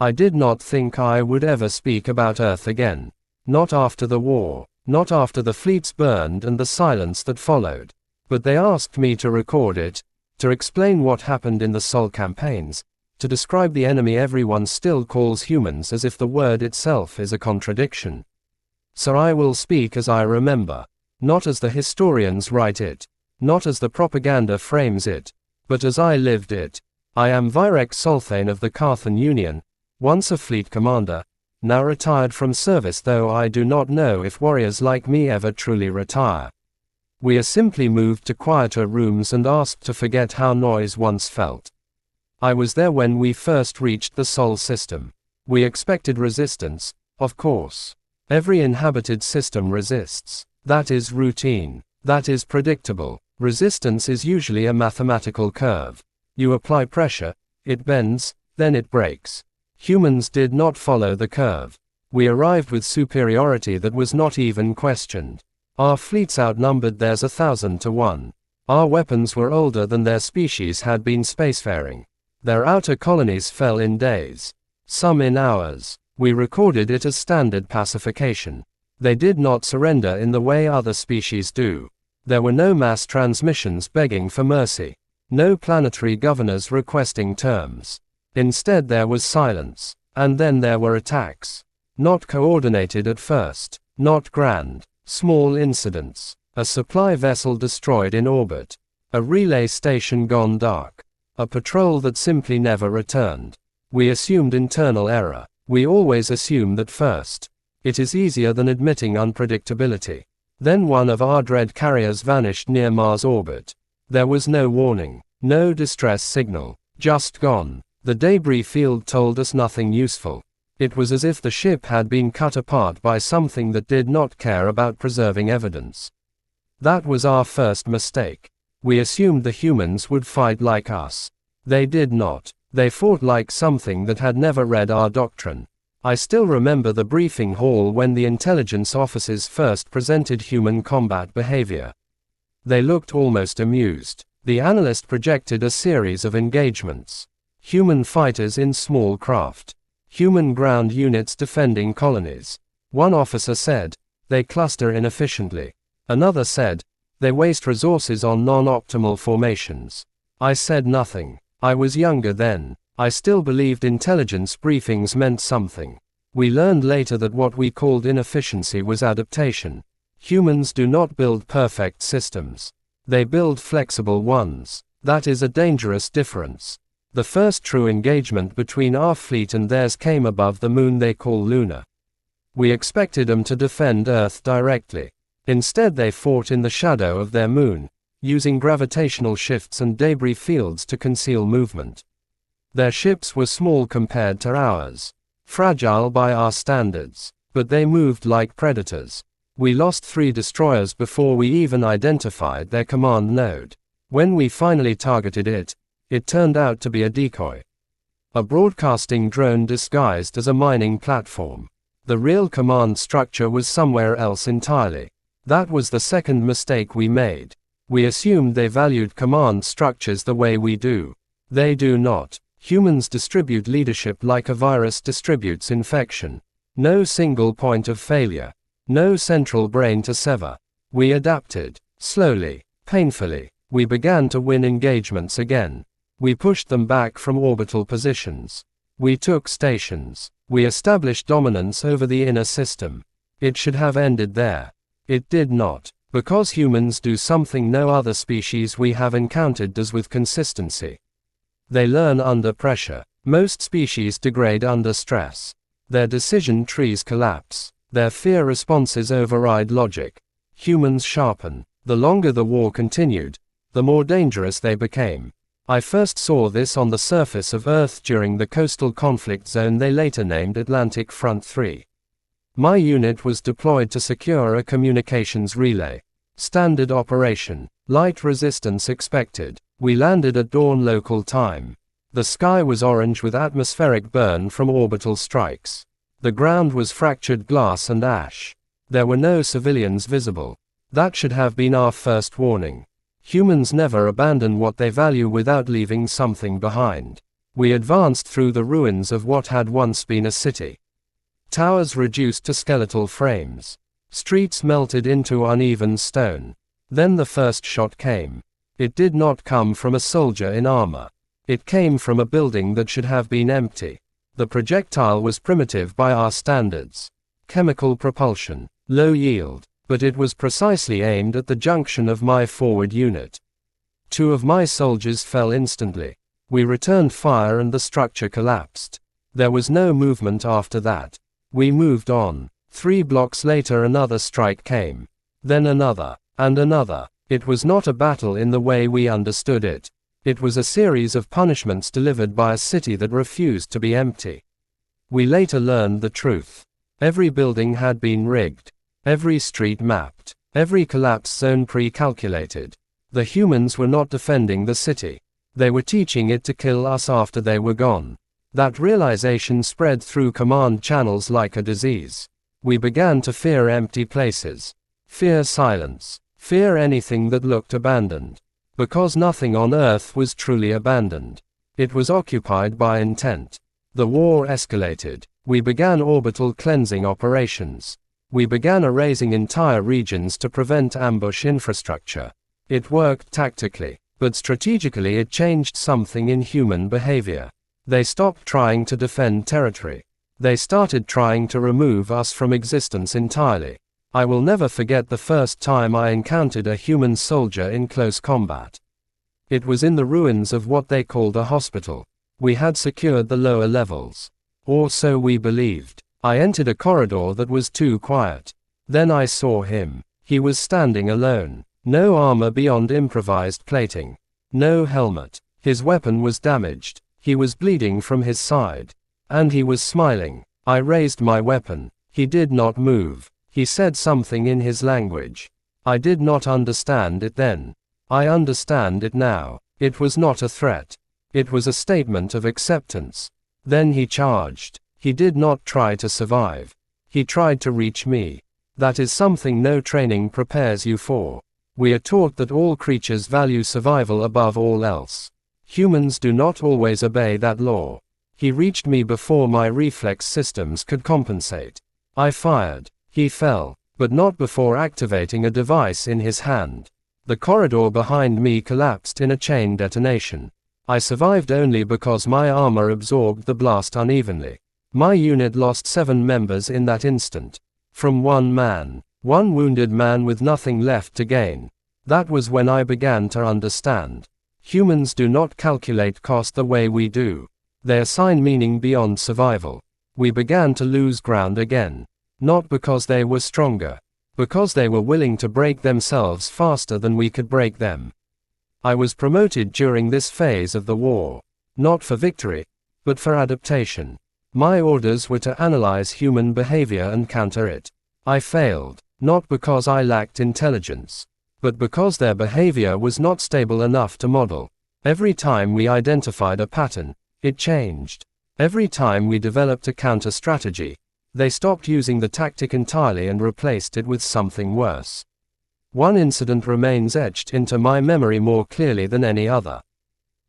I did not think I would ever speak about Earth again. Not after the war, not after the fleets burned and the silence that followed. But they asked me to record it, to explain what happened in the Sol campaigns, to describe the enemy everyone still calls humans as if the word itself is a contradiction. So I will speak as I remember, not as the historians write it, not as the propaganda frames it, but as I lived it. I am Virek Solthane of the Karthan Union, once a fleet commander, now retired from service, though I do not know if warriors like me ever truly retire. We are simply moved to quieter rooms and asked to forget how noise once felt. I was there when we first reached the Sol system. We expected resistance, of course. Every inhabited system resists. That is routine. That is predictable. Resistance is usually a mathematical curve. You apply pressure, it bends, then it breaks. Humans did not follow the curve. We arrived with superiority that was not even questioned. Our fleets outnumbered theirs 1,000 to 1. Our weapons were older than their species had been spacefaring. Their outer colonies fell in days, some in hours. We recorded it as standard pacification. They did not surrender in the way other species do. There were no mass transmissions begging for mercy. No planetary governors requesting terms. Instead there was silence. And then there were attacks. Not coordinated at first. Not grand. Small incidents. A supply vessel destroyed in orbit. A relay station gone dark. A patrol that simply never returned. We assumed internal error. We always assume that first. It is easier than admitting unpredictability. Then one of our dread carriers vanished near Mars orbit. There was no warning. No distress signal. Just gone. The debris field told us nothing useful. It was as if the ship had been cut apart by something that did not care about preserving evidence. That was our first mistake. We assumed the humans would fight like us. They did not. They fought like something that had never read our doctrine. I still remember the briefing hall when the intelligence officers first presented human combat behavior. They looked almost amused. The analyst projected a series of engagements. Human fighters in small craft. Human ground units defending colonies. One officer said, they cluster inefficiently. Another said, they waste resources on non-optimal formations. I said nothing. I was younger then. I still believed intelligence briefings meant something. We learned later that what we called inefficiency was adaptation. Humans do not build perfect systems. They build flexible ones. That is a dangerous difference. The first true engagement between our fleet and theirs came above the moon they call lunar. We expected them to defend Earth directly. Instead they fought in the shadow of their moon, using gravitational shifts and debris fields to conceal movement. Their ships were small compared to ours. Fragile by our standards. But they moved like predators. We lost 3 destroyers before we even identified their command node. When we finally targeted it, it turned out to be a decoy. A broadcasting drone disguised as a mining platform. The real command structure was somewhere else entirely. That was the second mistake we made. We assumed they valued command structures the way we do. They do not. Humans distribute leadership like a virus distributes infection. No single point of failure. No central brain to sever. We adapted. Slowly. Painfully. We began to win engagements again. We pushed them back from orbital positions. We took stations. We established dominance over the inner system. It should have ended there. It did not. Because humans do something no other species we have encountered does with consistency. They learn under pressure. Most species degrade under stress. Their decision trees collapse. Their fear responses override logic. Humans sharpen. The longer the war continued, the more dangerous they became. I first saw this on the surface of Earth during the coastal conflict zone they later named Atlantic Front 3. My unit was deployed to secure a communications relay. Standard operation. Light resistance expected. We landed at dawn local time. The sky was orange with atmospheric burn from orbital strikes. The ground was fractured glass and ash. There were no civilians visible. That should have been our first warning. Humans never abandon what they value without leaving something behind. We advanced through the ruins of what had once been a city. Towers reduced to skeletal frames. Streets melted into uneven stone. Then the first shot came. It did not come from a soldier in armor. It came from a building that should have been empty. The projectile was primitive by our standards. Chemical propulsion, low yield, but it was precisely aimed at the junction of my forward unit. 2 of my soldiers fell instantly. We returned fire and the structure collapsed. There was no movement after that. We moved on. 3 blocks later another strike came. Then another, and another. It was not a battle in the way we understood it. It was a series of punishments delivered by a city that refused to be empty. We later learned the truth. Every building had been rigged. Every street mapped. Every collapse zone pre-calculated. The humans were not defending the city. They were teaching it to kill us after they were gone. That realization spread through command channels like a disease. We began to fear empty places. Fear silence. Fear anything that looked abandoned. Because nothing on Earth was truly abandoned. It was occupied by intent. The war escalated. We began orbital cleansing operations. We began erasing entire regions to prevent ambush infrastructure. It worked tactically, but strategically it changed something in human behavior. They stopped trying to defend territory. They started trying to remove us from existence entirely. I will never forget the first time I encountered a human soldier in close combat. It was in the ruins of what they called a hospital. We had secured the lower levels. Or so we believed. I entered a corridor that was too quiet. Then I saw him. He was standing alone. No armor beyond improvised plating. No helmet. His weapon was damaged. He was bleeding from his side. And he was smiling. I raised my weapon. He did not move. He said something in his language. I did not understand it then. I understand it now. It was not a threat. It was a statement of acceptance. Then he charged. He did not try to survive. He tried to reach me. That is something no training prepares you for. We are taught that all creatures value survival above all else. Humans do not always obey that law. He reached me before my reflex systems could compensate. I fired. He fell, but not before activating a device in his hand. The corridor behind me collapsed in a chain detonation. I survived only because my armor absorbed the blast unevenly. My unit lost 7 members in that instant. From 1 man. 1 wounded man with nothing left to gain. That was when I began to understand. Humans do not calculate cost the way we do. They assign meaning beyond survival. We began to lose ground again. Not because they were stronger. Because they were willing to break themselves faster than we could break them. I was promoted during this phase of the war. Not for victory, but for adaptation. My orders were to analyze human behavior and counter it. I failed, not because I lacked intelligence, but because their behavior was not stable enough to model. Every time we identified a pattern, it changed. Every time we developed a counter strategy, they stopped using the tactic entirely and replaced it with something worse. One incident remains etched into my memory more clearly than any other.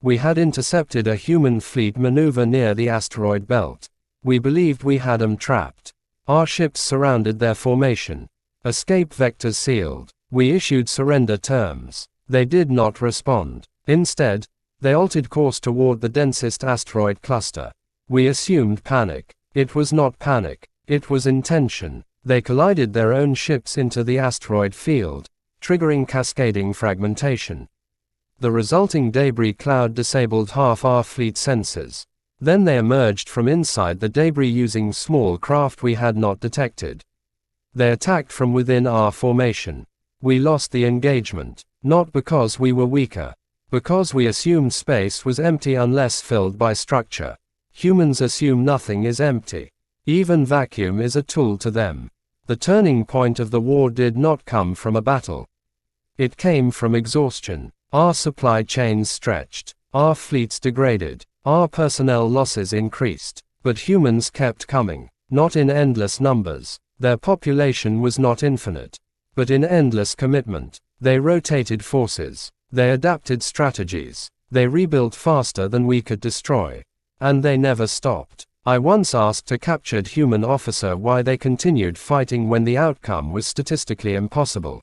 We had intercepted a human fleet maneuver near the asteroid belt. We believed we had them trapped. Our ships surrounded their formation. Escape vectors sealed. We issued surrender terms. They did not respond. Instead, they altered course toward the densest asteroid cluster. We assumed panic. It was not panic. It was intention. They collided their own ships into the asteroid field, triggering cascading fragmentation. The resulting debris cloud disabled half our fleet sensors. Then they emerged from inside the debris using small craft we had not detected. They attacked from within our formation. We lost the engagement, not because we were weaker, because we assumed space was empty unless filled by structure. Humans assume nothing is empty. Even vacuum is a tool to them. The turning point of the war did not come from a battle. It came from exhaustion. Our supply chains stretched. Our fleets degraded. Our personnel losses increased. But humans kept coming. Not in endless numbers. Their population was not infinite. But in endless commitment. They rotated forces. They adapted strategies. They rebuilt faster than we could destroy. And they never stopped. I once asked a captured human officer why they continued fighting when the outcome was statistically impossible.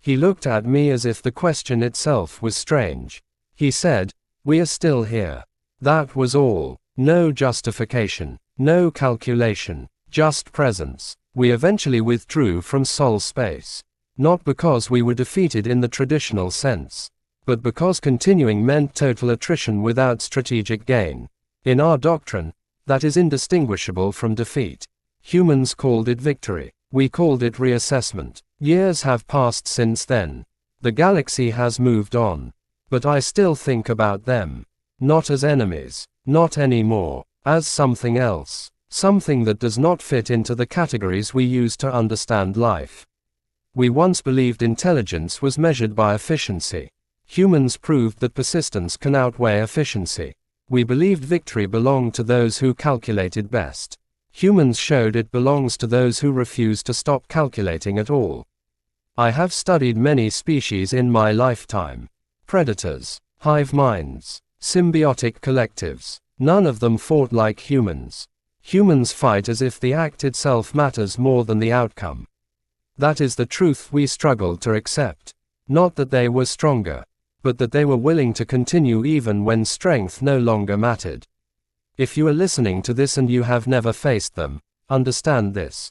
He looked at me as if the question itself was strange. He said, "We are still here." That was all. No justification, no calculation, just presence. We eventually withdrew from Sol space. Not because we were defeated in the traditional sense, but because continuing meant total attrition without strategic gain. In our doctrine, that is indistinguishable from defeat. Humans called it victory. We called it reassessment. Years have passed since then. The galaxy has moved on. But I still think about them. Not as enemies. Not anymore. As something else. Something that does not fit into the categories we use to understand life. We once believed intelligence was measured by efficiency. Humans proved that persistence can outweigh efficiency. We believed victory belonged to those who calculated best. Humans showed it belongs to those who refuse to stop calculating at all. I have studied many species in my lifetime. Predators, hive minds, symbiotic collectives. None of them fought like humans. Humans fight as if the act itself matters more than the outcome. That is the truth we struggled to accept. Not that they were stronger, but that they were willing to continue even when strength no longer mattered. If you are listening to this and you have never faced them, understand this.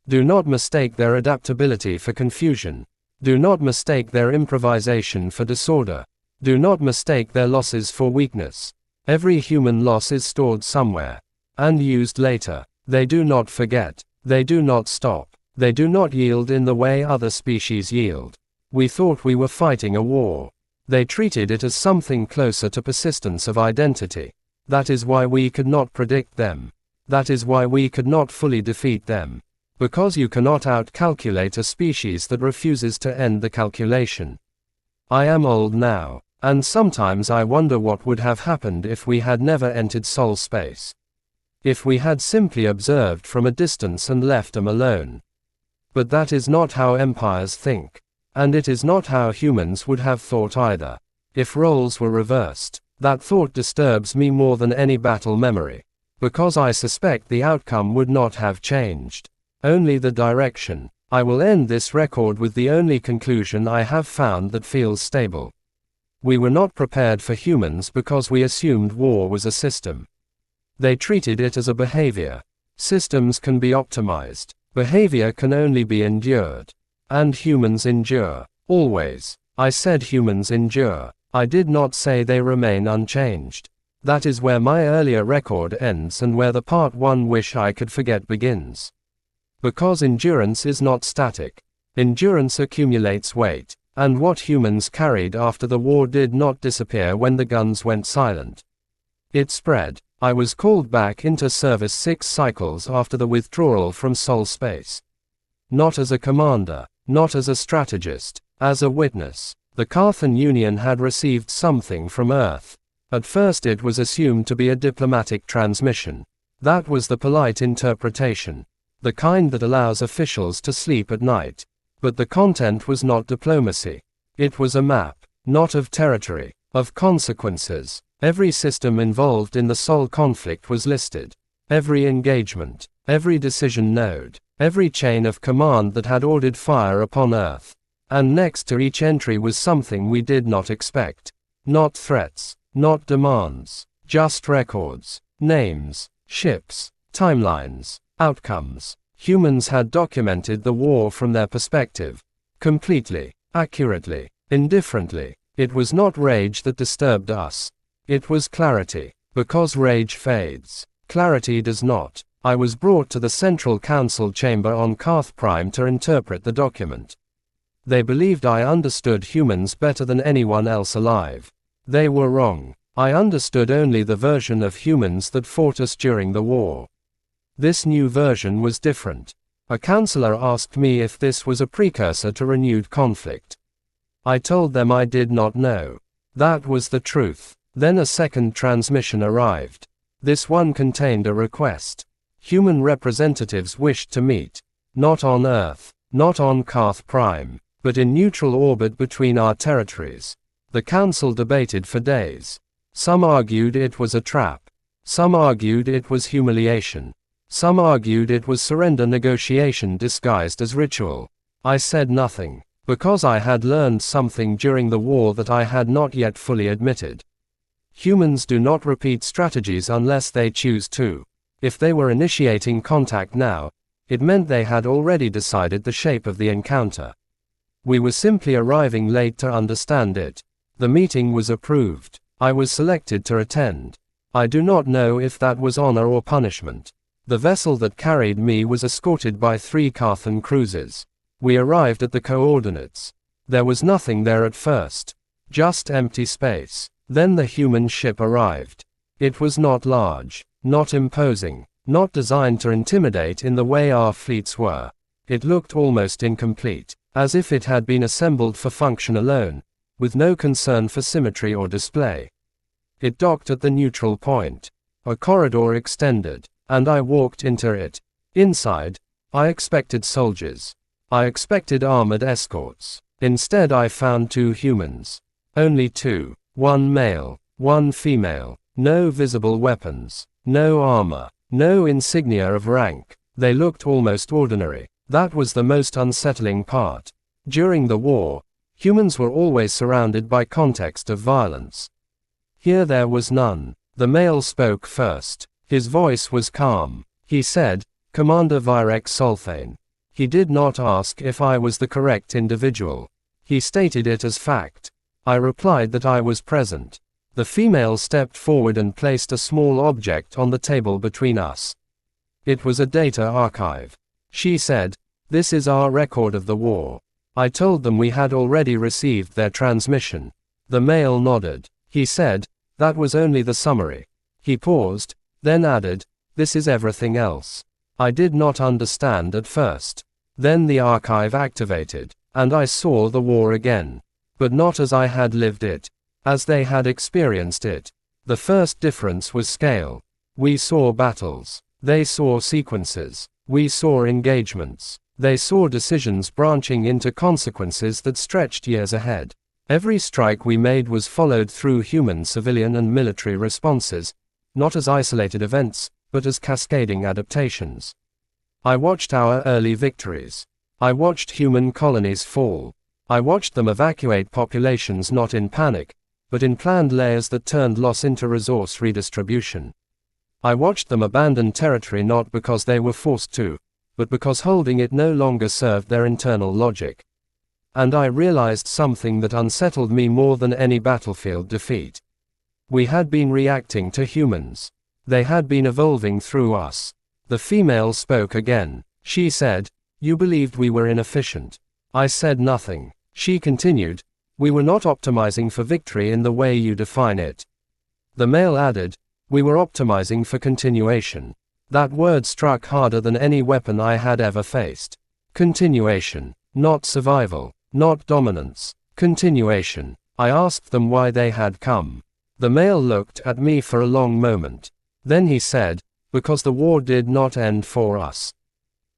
Do not mistake their adaptability for confusion. Do not mistake their improvisation for disorder. Do not mistake their losses for weakness. Every human loss is stored somewhere, and used later. They do not forget. They do not stop. They do not yield in the way other species yield. We thought we were fighting a war. They treated it as something closer to persistence of identity. That is why we could not predict them. That is why we could not fully defeat them. Because you cannot outcalculate a species that refuses to end the calculation. I am old now, and sometimes I wonder what would have happened if we had never entered Sol space. If we had simply observed from a distance and left them alone. But that is not how empires think. And it is not how humans would have thought either. If roles were reversed, that thought disturbs me more than any battle memory. Because I suspect the outcome would not have changed. Only the direction. I will end this record with the only conclusion I have found that feels stable. We were not prepared for humans because we assumed war was a system. They treated it as a behavior. Systems can be optimized. Behavior can only be endured. And humans endure. Always. I said humans endure. I did not say they remain unchanged. That is where my earlier record ends and where the part 1 wish I could forget begins. Because endurance is not static. Endurance accumulates weight. And what humans carried after the war did not disappear when the guns went silent. It spread. I was called back into service 6 cycles after the withdrawal from Sol space. Not as a commander. Not as a strategist, as a witness. The Karthan Union had received something from Earth. At first it was assumed to be a diplomatic transmission. That was the polite interpretation. The kind that allows officials to sleep at night. But the content was not diplomacy. It was a map, not of territory, of consequences. Every system involved in the Sol conflict was listed. Every engagement, every decision node. Every chain of command that had ordered fire upon Earth. And next to each entry was something we did not expect. Not threats, not demands, just records, names, ships, timelines, outcomes. Humans had documented the war from their perspective. Completely, accurately, indifferently. It was not rage that disturbed us. It was clarity. Because rage fades, clarity does not. I was brought to the Central Council chamber on Karth Prime to interpret the document. They believed I understood humans better than anyone else alive. They were wrong. I understood only the version of humans that fought us during the war. This new version was different. A counselor asked me if this was a precursor to renewed conflict. I told them I did not know. That was the truth. Then a second transmission arrived. This one contained a request. Human representatives wished to meet. Not on Earth, not on Karth Prime, but in neutral orbit between our territories. The council debated for days. Some argued it was a trap. Some argued it was humiliation. Some argued it was surrender negotiation disguised as ritual. I said nothing, because I had learned something during the war that I had not yet fully admitted. Humans do not repeat strategies unless they choose to. If they were initiating contact now, it meant they had already decided the shape of the encounter. We were simply arriving late to understand it. The meeting was approved. I was selected to attend. I do not know if that was honor or punishment. The vessel that carried me was escorted by 3 Karthan cruisers. We arrived at the coordinates. There was nothing there at first. Just empty space. Then the human ship arrived. It was not large, not imposing, not designed to intimidate in the way our fleets were. It looked almost incomplete, as if it had been assembled for function alone, with no concern for symmetry or display. It docked at the neutral point. A corridor extended, and I walked into it. Inside, I expected soldiers. I expected armored escorts. Instead I found 2 humans. Only 2. 1 male, 1 female. No visible weapons. No armor. No insignia of rank. They looked almost ordinary. That was the most unsettling part. During the war, humans were always surrounded by context of violence. Here there was none. The male spoke first. His voice was calm. He said, "Commander Virek Solthane." He did not ask if I was the correct individual. He stated it as fact. I replied that I was present. The female stepped forward and placed a small object on the table between us. It was a data archive. She said, "This is our record of the war." I told them we had already received their transmission. The male nodded. He said, "That was only the summary." He paused, then added, "This is everything else." I did not understand at first. Then the archive activated, and I saw the war again. But not as I had lived it, as they had experienced it. The first difference was scale. We saw battles. They saw sequences. We saw engagements. They saw decisions branching into consequences that stretched years ahead. Every strike we made was followed through human, civilian, and military responses, not as isolated events, but as cascading adaptations. I watched our early victories. I watched human colonies fall. I watched them evacuate populations not in panic, but in planned layers that turned loss into resource redistribution. I watched them abandon territory not because they were forced to, but because holding it no longer served their internal logic. And I realized something that unsettled me more than any battlefield defeat. We had been reacting to humans. They had been evolving through us. The female spoke again. She said, "You believed we were inefficient." I said nothing. She continued, "We were not optimizing for victory in the way you define it." The male added, "We were optimizing for continuation." That word struck harder than any weapon I had ever faced. Continuation. Not survival. Not dominance. Continuation. I asked them why they had come. The male looked at me for a long moment. Then he said, "Because the war did not end for us."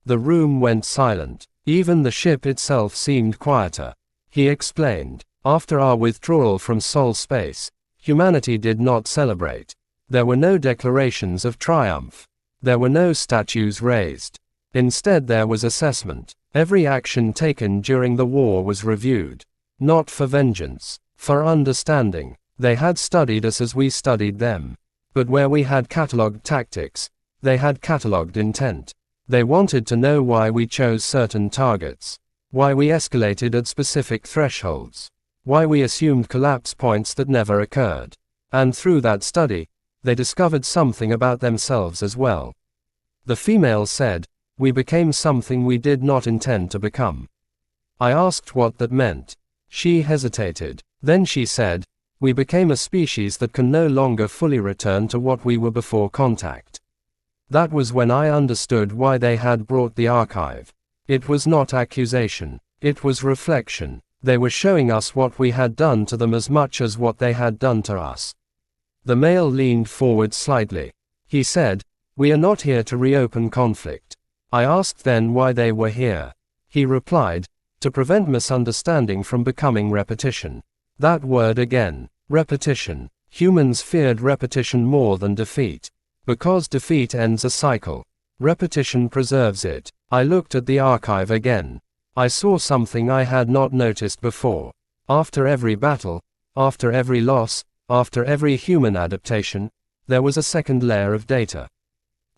The room went silent. Even the ship itself seemed quieter. He explained, "After our withdrawal from Sol space, humanity did not celebrate. There were no declarations of triumph. There were no statues raised. Instead there was assessment. Every action taken during the war was reviewed. Not for vengeance, for understanding. They had studied us as we studied them. But where we had catalogued tactics, they had catalogued intent. They wanted to know why we chose certain targets. Why we escalated at specific thresholds. Why we assumed collapse points that never occurred. And through that study, they discovered something about themselves as well. The female said, "We became something we did not intend to become." I asked what that meant. She hesitated. Then she said, "We became a species that can no longer fully return to what we were before contact." That was when I understood why they had brought the archive. It was not accusation. It was reflection. They were showing us what we had done to them as much as what they had done to us. The male leaned forward slightly. He said, "We are not here to reopen conflict." I asked then why they were here. He replied, "To prevent misunderstanding from becoming repetition." That word again. Repetition. Humans feared repetition more than defeat. Because defeat ends a cycle. Repetition preserves it. I looked at the archive again. I saw something I had not noticed before. After every battle, after every loss, after every human adaptation, there was a second layer of data.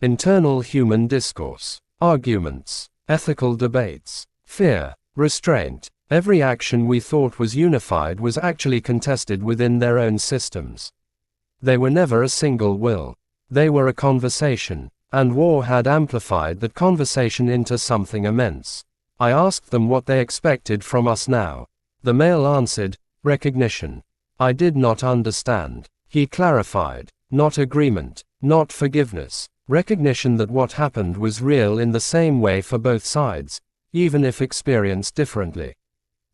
Internal human discourse, arguments, ethical debates, fear, restraint. Every action we thought was unified was actually contested within their own systems. They were never a single will. They were a conversation, and war had amplified that conversation into something immense. I asked them what they expected from us now. The male answered, recognition. I did not understand. He clarified, not agreement, not forgiveness. Recognition that what happened was real in the same way for both sides, even if experienced differently.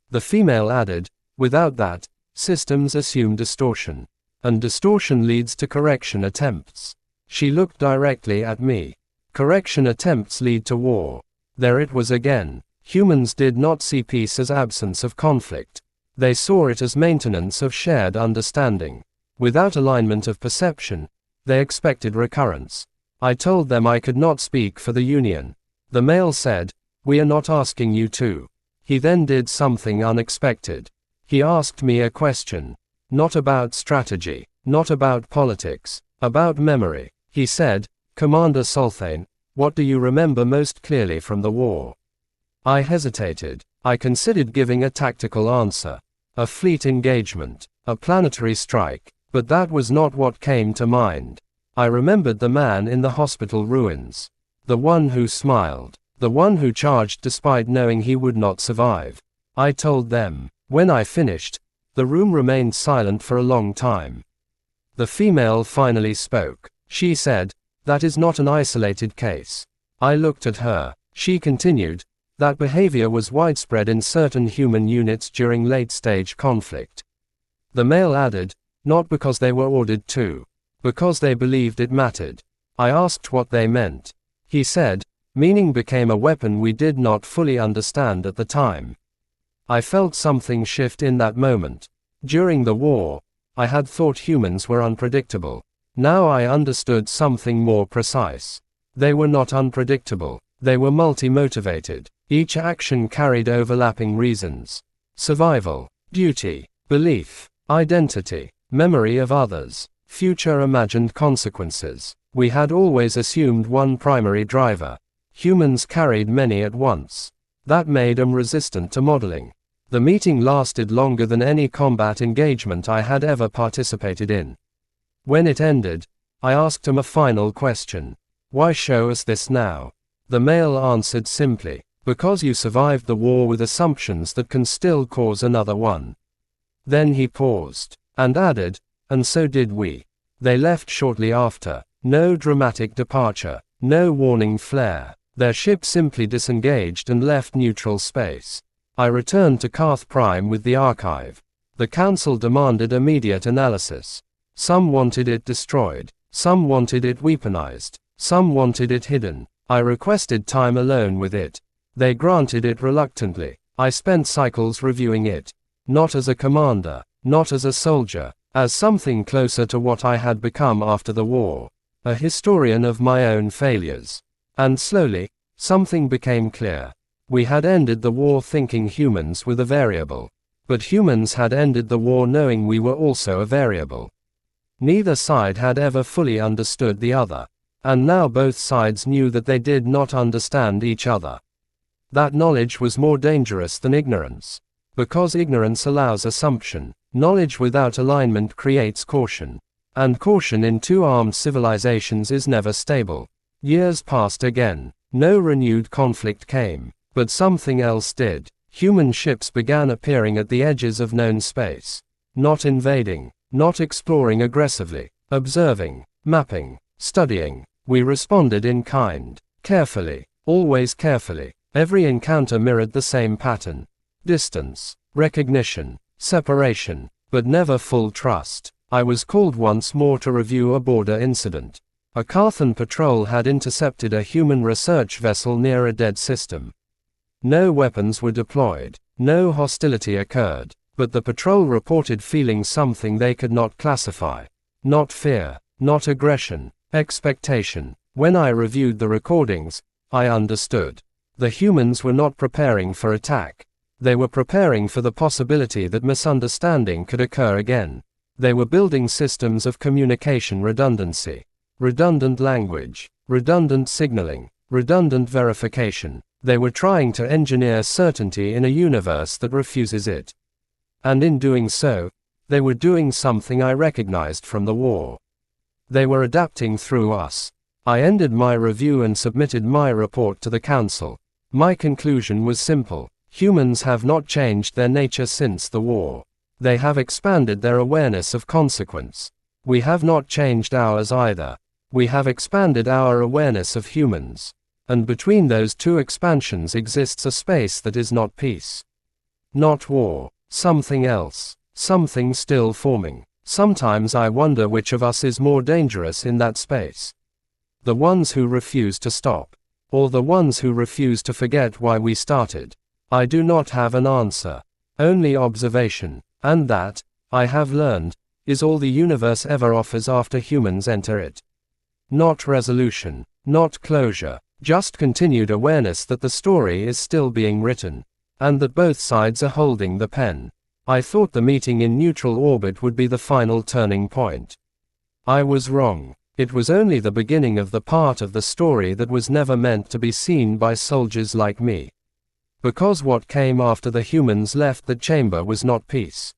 The female added, without that, systems assume distortion. And distortion leads to correction attempts. She looked directly at me. Correction attempts lead to war. There it was again. Humans did not see peace as absence of conflict. They saw it as maintenance of shared understanding. Without alignment of perception, they expected recurrence. I told them I could not speak for the Union. The male said, we are not asking you to. He then did something unexpected. He asked me a question. Not about strategy, not about politics, about memory. He said, Commander Solthane, what do you remember most clearly from the war? I hesitated. I considered giving a tactical answer. A fleet engagement, a planetary strike, but that was not what came to mind. I remembered the man in the hospital ruins. The one who smiled. The one who charged despite knowing he would not survive. I told them. When I finished, the room remained silent for a long time. The female finally spoke. She said, that is not an isolated case. I looked at her. She continued, that behavior was widespread in certain human units during late-stage conflict. The male added, not because they were ordered to, because they believed it mattered. I asked what they meant. He said, meaning became a weapon we did not fully understand at the time. I felt something shift in that moment. During the war, I had thought humans were unpredictable. Now I understood something more precise. They were not unpredictable. They were multi-motivated. Each action carried overlapping reasons. Survival, duty, belief, identity, memory of others, future imagined consequences. We had always assumed one primary driver. Humans carried many at once. That made them resistant to modeling. The meeting lasted longer than any combat engagement I had ever participated in. When it ended, I asked him a final question. Why show us this now? The male answered simply, because you survived the war with assumptions that can still cause another one. Then he paused, and added, and so did we. They left shortly after. No dramatic departure, no warning flare. Their ship simply disengaged and left neutral space. I returned to Karth Prime with the archive. The council demanded immediate analysis. Some wanted it destroyed. Some wanted it weaponized. Some wanted it hidden. I requested time alone with it. They granted it reluctantly. I spent cycles reviewing it. Not as a commander, not as a soldier, as something closer to what I had become after the war. A historian of my own failures. And slowly, something became clear. We had ended the war thinking humans were the variable. But humans had ended the war knowing we were also a variable. Neither side had ever fully understood the other. And now both sides knew that they did not understand each other. That knowledge was more dangerous than ignorance. Because ignorance allows assumption. Knowledge without alignment creates caution. And caution in two armed civilizations is never stable. Years passed again. No renewed conflict came. But something else did. Human ships began appearing at the edges of known space. Not invading. Not exploring aggressively. Observing. Mapping. Studying. We responded in kind. Carefully. Always carefully. Every encounter mirrored the same pattern. Distance. Recognition. Separation. But never full trust. I was called once more to review a border incident. A Karthan patrol had intercepted a human research vessel near a dead system. No weapons were deployed. No hostility occurred. But the patrol reported feeling something they could not classify. Not fear. Not aggression. Expectation. When I reviewed the recordings, I understood. The humans were not preparing for attack. They were preparing for the possibility that misunderstanding could occur again. They were building systems of communication redundancy. Redundant language. Redundant signaling. Redundant verification. They were trying to engineer certainty in a universe that refuses it. And in doing so, they were doing something I recognized from the war. They were adapting through us. I ended my review and submitted my report to the council. My conclusion was simple. Humans have not changed their nature since the war. They have expanded their awareness of consequence. We have not changed ours either. We have expanded our awareness of humans. And between those two expansions exists a space that is not peace. Not war. Something else. Something still forming. Sometimes I wonder which of us is more dangerous in that space. The ones who refuse to stop, or the ones who refuse to forget why we started. I do not have an answer. Only observation. And that, I have learned, is all the universe ever offers after humans enter it. Not resolution. Not closure. Just continued awareness that the story is still being written. And that both sides are holding the pen. I thought the meeting in neutral orbit would be the final turning point. I was wrong. It was only the beginning of the part of the story that was never meant to be seen by soldiers like me. Because what came after the humans left the chamber was not peace.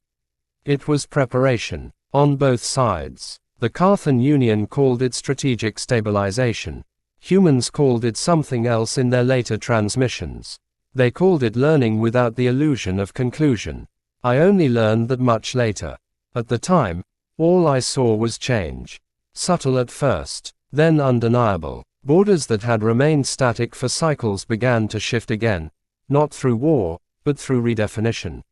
It was preparation. On both sides. The Karthan Union called it strategic stabilization. Humans called it something else in their later transmissions. They called it learning without the illusion of conclusion. I only learned that much later. At the time, all I saw was change. Subtle at first, then undeniable. Borders that had remained static for cycles began to shift again, not through war, but through redefinition.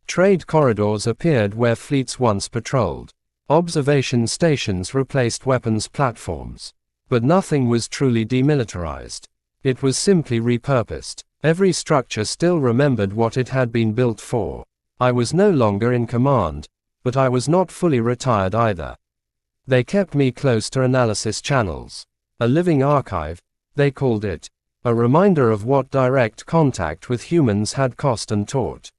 Trade corridors appeared where fleets once patrolled. Observation stations replaced weapons platforms. But nothing was truly demilitarized. It was simply repurposed. Every structure still remembered what it had been built for. I was no longer in command, but I was not fully retired either. They kept me close to analysis channels. A living archive, they called it. A reminder of what direct contact with humans had cost and taught.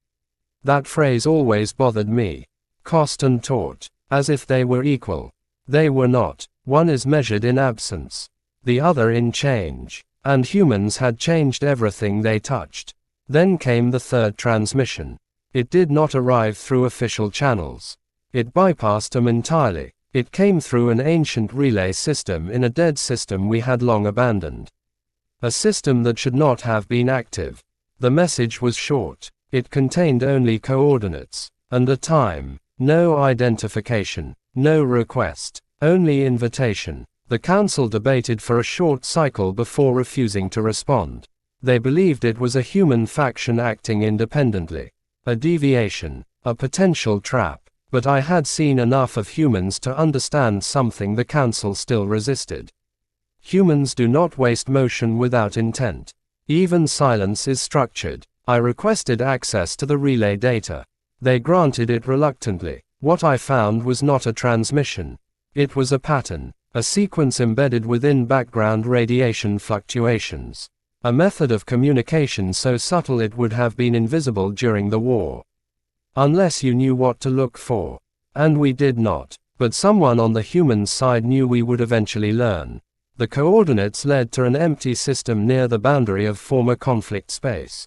That phrase always bothered me. Cost and taught. As if they were equal. They were not. One is measured in absence. The other in change. And humans had changed everything they touched. Then came the third transmission. It did not arrive through official channels. It bypassed them entirely. It came through an ancient relay system in a dead system we had long abandoned. A system that should not have been active. The message was short. It contained only coordinates. And a time. No identification. No request. Only invitation. The council debated for a short cycle before refusing to respond. They believed it was a human faction acting independently. A deviation. A potential trap. But I had seen enough of humans to understand something the council still resisted. Humans do not waste motion without intent. Even silence is structured. I requested access to the relay data. They granted it reluctantly. What I found was not a transmission. It was a pattern. A sequence embedded within background radiation fluctuations. A method of communication so subtle it would have been invisible during the war. Unless you knew what to look for. And we did not. But someone on the human side knew we would eventually learn. The coordinates led to an empty system near the boundary of former conflict space.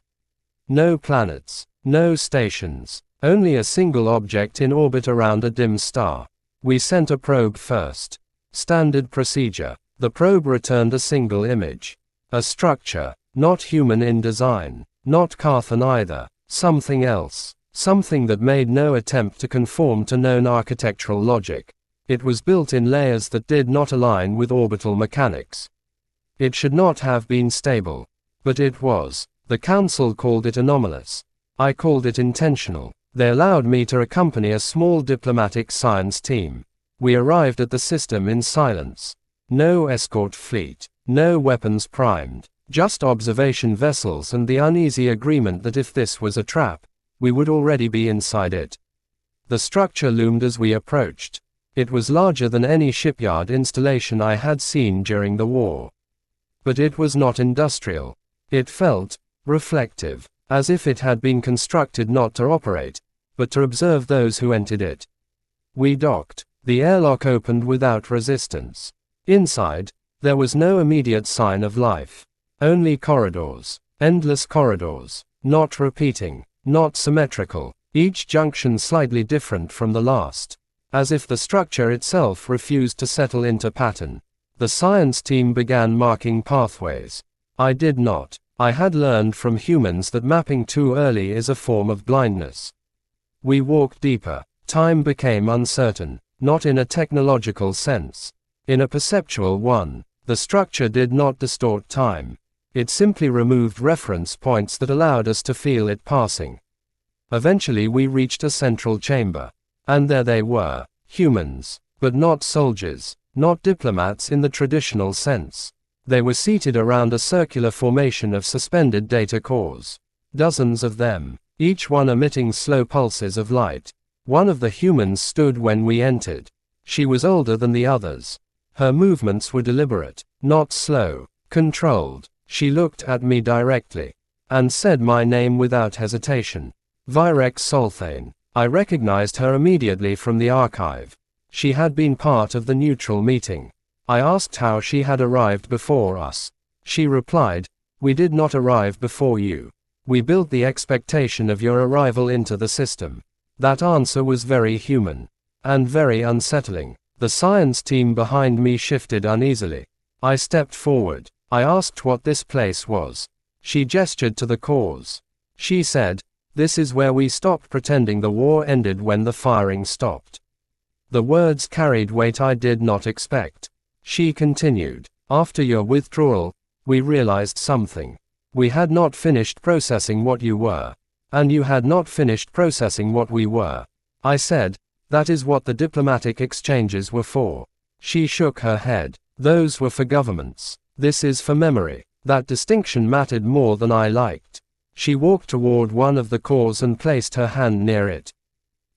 No planets. No stations. Only a single object in orbit around a dim star. We sent a probe first. Standard procedure. The probe returned a single image. A structure. Not human in design. Not Karthan either. Something else. Something that made no attempt to conform to known architectural logic. It was built in layers that did not align with orbital mechanics. It should not have been stable. But it was. The council called it anomalous. I called it intentional. They allowed me to accompany a small diplomatic science team. We arrived at the system in silence. No escort fleet. No weapons primed. Just observation vessels and the uneasy agreement that if this was a trap, we would already be inside it. The structure loomed as we approached. It was larger than any shipyard installation I had seen during the war. But it was not industrial. It felt reflective, as if it had been constructed not to operate, but to observe those who entered it. We docked. The airlock opened without resistance. Inside, there was no immediate sign of life. Only corridors. Endless corridors. Not repeating. Not symmetrical. Each junction slightly different from the last. As if the structure itself refused to settle into pattern. The science team began marking pathways. I did not. I had learned from humans that mapping too early is a form of blindness. We walked deeper. Time became uncertain, not in a technological sense. In a perceptual one. The structure did not distort time. It simply removed reference points that allowed us to feel it passing. Eventually we reached a central chamber. And there they were. Humans. But not soldiers. Not diplomats in the traditional sense. They were seated around a circular formation of suspended data cores. Dozens of them. Each one emitting slow pulses of light. One of the humans stood when we entered. She was older than the others. Her movements were deliberate, not slow, controlled. She looked at me directly, and said my name without hesitation. Virek Solthane. I recognized her immediately from the archive. She had been part of the neutral meeting. I asked how she had arrived before us. She replied, "We did not arrive before you. We built the expectation of your arrival into the system." That answer was very human. And very unsettling. The science team behind me shifted uneasily. I stepped forward. I asked what this place was. She gestured to the cores. She said, "This is where we stopped pretending the war ended when the firing stopped." The words carried weight I did not expect. She continued, "After your withdrawal, we realized something. We had not finished processing what you were. And you had not finished processing what we were." I said, "That is what the diplomatic exchanges were for." She shook her head. "Those were for governments. This is for memory." That distinction mattered more than I liked. She walked toward one of the cores and placed her hand near it.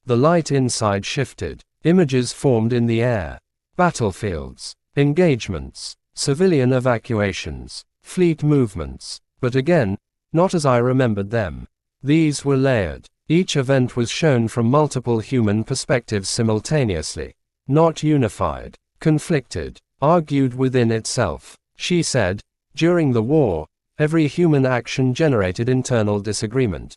The light inside shifted. Images formed in the air. Battlefields. Engagements. Civilian evacuations. Fleet movements. But again, not as I remembered them. These were layered. Each event was shown from multiple human perspectives simultaneously. Not unified. Conflicted. Argued within itself. She said, "During the war, every human action generated internal disagreement.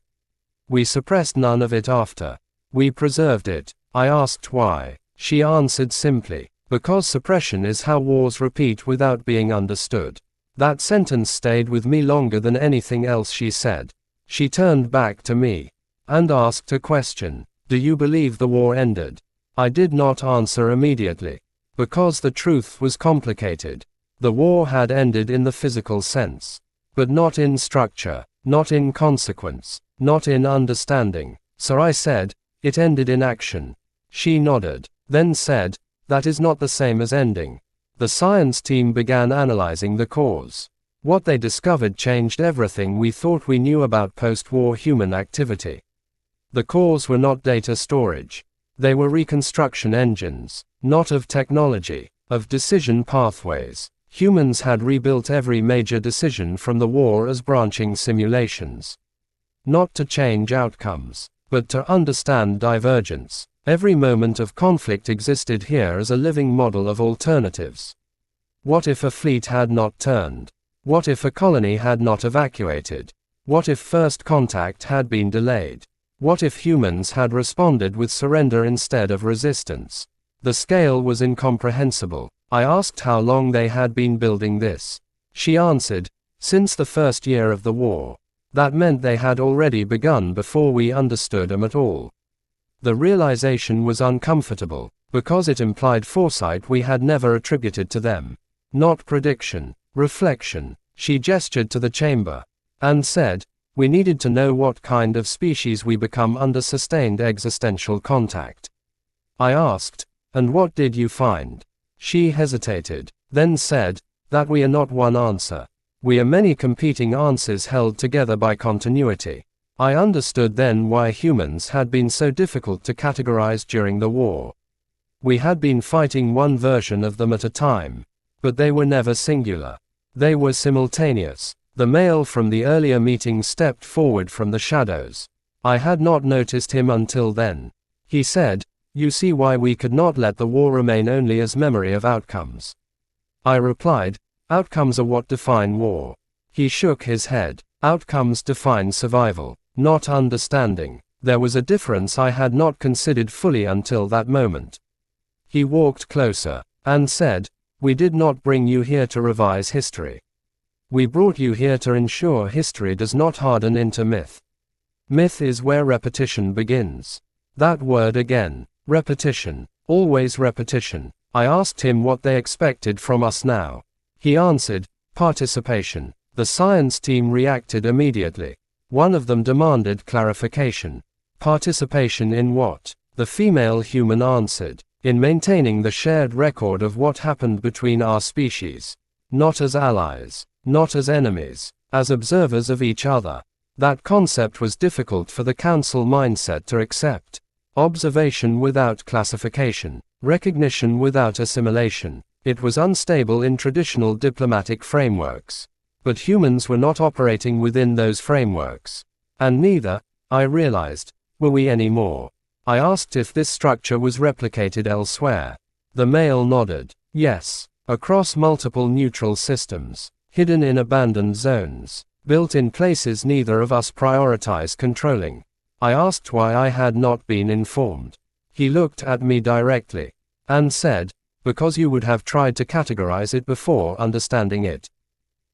We suppressed none of it after. We preserved it." I asked why. She answered simply, "Because suppression is how wars repeat without being understood." That sentence stayed with me longer than anything else she said. She turned back to me and asked a question. "Do you believe the war ended?" I did not answer immediately. Because the truth was complicated. The war had ended in the physical sense. But not in structure, not in consequence, not in understanding. So I said, "It ended in action." She nodded, then said, "That is not the same as ending." The science team began analyzing the cause. What they discovered changed everything we thought we knew about post-war human activity. The cores were not data storage. They were reconstruction engines, not of technology, of decision pathways. Humans had rebuilt every major decision from the war as branching simulations. Not to change outcomes, but to understand divergence. Every moment of conflict existed here as a living model of alternatives. What if a fleet had not turned? What if a colony had not evacuated? What if first contact had been delayed? What if humans had responded with surrender instead of resistance? The scale was incomprehensible. I asked how long they had been building this. She answered, "Since the first year of the war." That meant they had already begun before we understood them at all. The realization was uncomfortable, because it implied foresight we had never attributed to them. Not prediction, reflection. She gestured to the chamber, and said, "We needed to know what kind of species we become under sustained existential contact." I asked, "And what did you find?" She hesitated, then said, "That we are not one answer. We are many competing answers held together by continuity." I understood then why humans had been so difficult to categorize during the war. We had been fighting one version of them at a time. But they were never singular. They were simultaneous. The male from the earlier meeting stepped forward from the shadows. I had not noticed him until then. He said, "You see why we could not let the war remain only as memory of outcomes." I replied, "Outcomes are what define war." He shook his head. Outcomes define survival, not understanding. There was a difference I had not considered fully until that moment. He walked closer, and said, "We did not bring you here to revise history. We brought you here to ensure history does not harden into myth. Myth is where repetition begins." That word again. Repetition. Always repetition. I asked him what they expected from us now. He answered, "Participation." The science team reacted immediately. One of them demanded clarification. Participation in what? The female human answered, "In maintaining the shared record of what happened between our species. Not as allies, not as enemies, as observers of each other." That concept was difficult for the council mindset to accept. Observation without classification, recognition without assimilation. It was unstable in traditional diplomatic frameworks. But humans were not operating within those frameworks. And neither, I realized, were we anymore. I asked if this structure was replicated elsewhere. The male nodded. Yes, across multiple neutral systems, hidden in abandoned zones, built in places neither of us prioritized controlling. I asked why I had not been informed. He looked at me directly, and said, "Because you would have tried to categorize it before understanding it."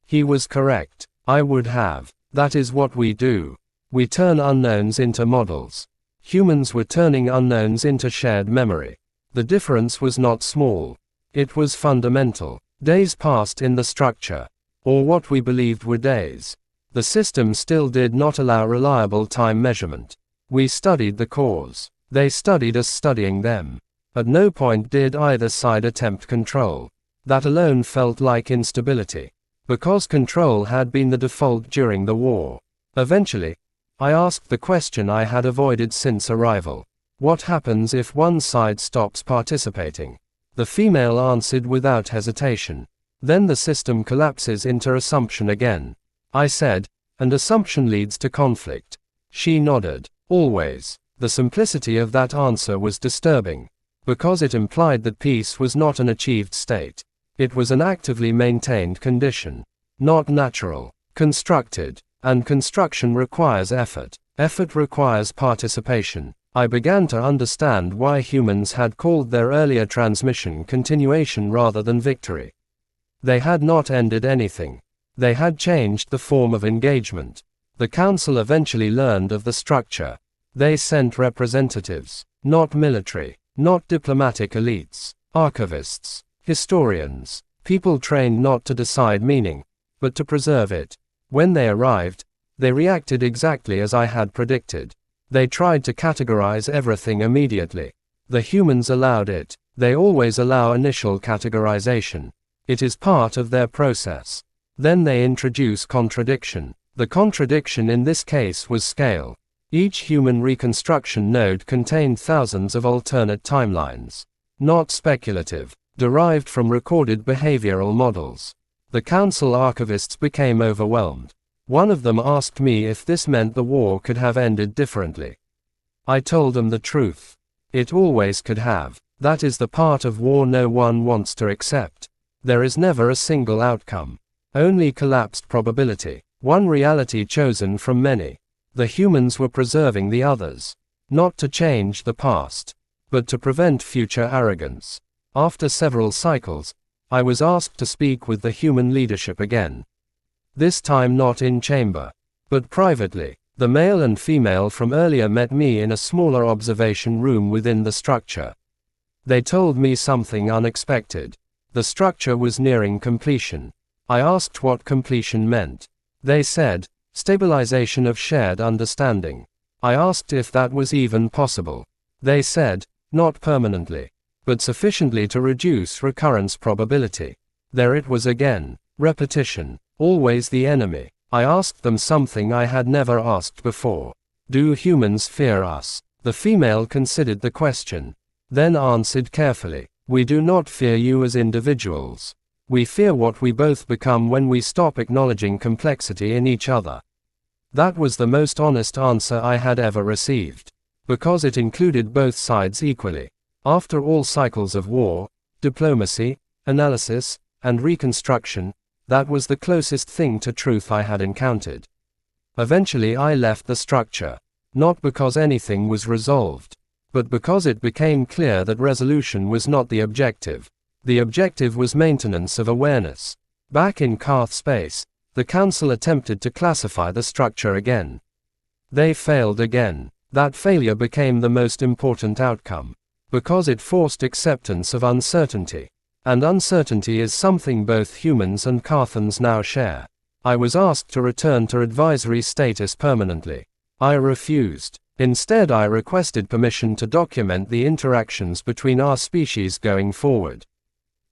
He was correct. I would have. That is what we do. We turn unknowns into models. Humans were turning unknowns into shared memory. The difference was not small. It was fundamental. Days passed in the structure, or what we believed were days. The system still did not allow reliable time measurement. We studied the cause. They studied us studying them. At no point did either side attempt control. That alone felt like instability. Because control had been the default during the war. Eventually, I asked the question I had avoided since arrival. What happens if one side stops participating? The female answered without hesitation. Then the system collapses into assumption again. I said, and assumption leads to conflict. She nodded. Always. The simplicity of that answer was disturbing. Because it implied that peace was not an achieved state. It was an actively maintained condition. Not natural. Constructed. And construction requires effort. Effort requires participation. I began to understand why humans had called their earlier transmission continuation rather than victory. They had not ended anything. They had changed the form of engagement. The council eventually learned of the structure. They sent representatives. Not military. Not diplomatic elites. Archivists. Historians. People trained not to decide meaning, but to preserve it. When they arrived, they reacted exactly as I had predicted. They tried to categorize everything immediately. The humans allowed it. They always allow initial categorization. It is part of their process. Then they introduce contradiction. The contradiction in this case was scale. Each human reconstruction node contained thousands of alternate timelines. Not speculative. Derived from recorded behavioral models. The council archivists became overwhelmed. One of them asked me if this meant the war could have ended differently. I told them the truth. It always could have. That is the part of war no one wants to accept. There is never a single outcome. Only collapsed probability. One reality chosen from many. The humans were preserving the others. Not to change the past, but to prevent future arrogance. After several cycles, I was asked to speak with the human leadership again. This time not in chamber, but privately. The male and female from earlier met me in a smaller observation room within the structure. They told me something unexpected. The structure was nearing completion. I asked what completion meant. They said, stabilization of shared understanding. I asked if that was even possible. They said, not permanently, but sufficiently to reduce recurrence probability. There it was again. Repetition. Always the enemy. I asked them something I had never asked before. Do humans fear us? The female considered the question. then answered carefully, "We do not fear you as individuals. We fear what we both become when we stop acknowledging complexity in each other." That was the most honest answer I had ever received, because it included both sides equally. After all cycles of war, diplomacy, analysis, and reconstruction, that was the closest thing to truth I had encountered. Eventually I left the structure, not because anything was resolved, but because it became clear that resolution was not the objective. The objective was maintenance of awareness. Back in Karth space, the Council attempted to classify the structure again. They failed again. That failure became the most important outcome, because it forced acceptance of uncertainty. And uncertainty is something both humans and Karthans now share. I was asked to return to advisory status permanently. I refused. Instead, I requested permission to document the interactions between our species going forward.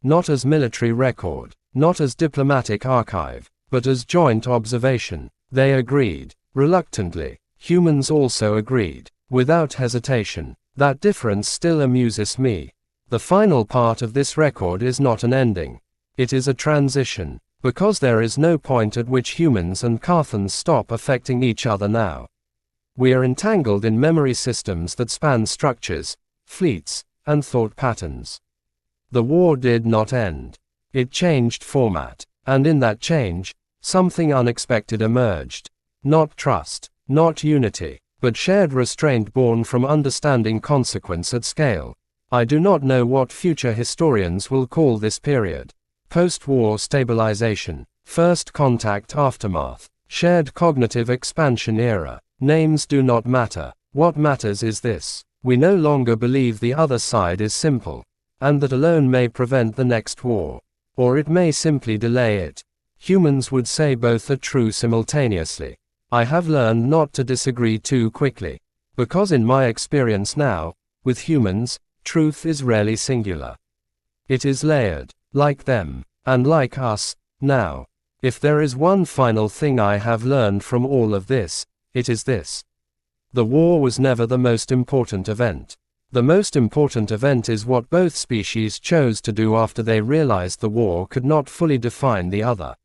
Not as military record, not as diplomatic archive, but as joint observation. They agreed. Reluctantly. Humans also agreed. Without hesitation. That difference still amuses me. The final part of this record is not an ending. It is a transition, because there is no point at which humans and Karthans stop affecting each other now. We are entangled in memory systems that span structures, fleets, and thought patterns. The war did not end. It changed format, and in that change, something unexpected emerged. Not trust, not unity, but shared restraint born from understanding consequence at scale. I do not know what future historians will call this period. Post-war stabilization, first contact aftermath, shared cognitive expansion era. Names do not matter. What matters is this: we no longer believe the other side is simple, and that alone may prevent the next war. Or it may simply delay it. Humans would say both are true simultaneously. I have learned not to disagree too quickly, because in my experience now, with humans, truth is rarely singular. It is layered, like them, and like us, now. If there is one final thing I have learned from all of this, it is this. The war was never the most important event. The most important event is what both species chose to do after they realized the war could not fully define the other.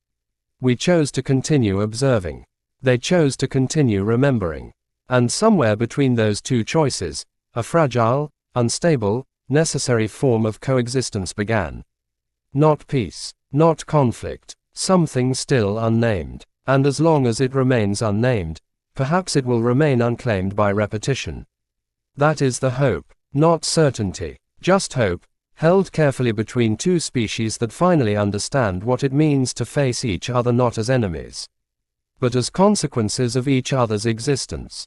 We chose to continue observing. They chose to continue remembering. And somewhere between those two choices, a fragile, unstable, necessary form of coexistence began. Not peace, not conflict, something still unnamed. And as long as it remains unnamed, perhaps it will remain unclaimed by repetition. That is the hope, not certainty, just hope, held carefully between two species that finally understand what it means to face each other not as enemies, but as consequences of each other's existence.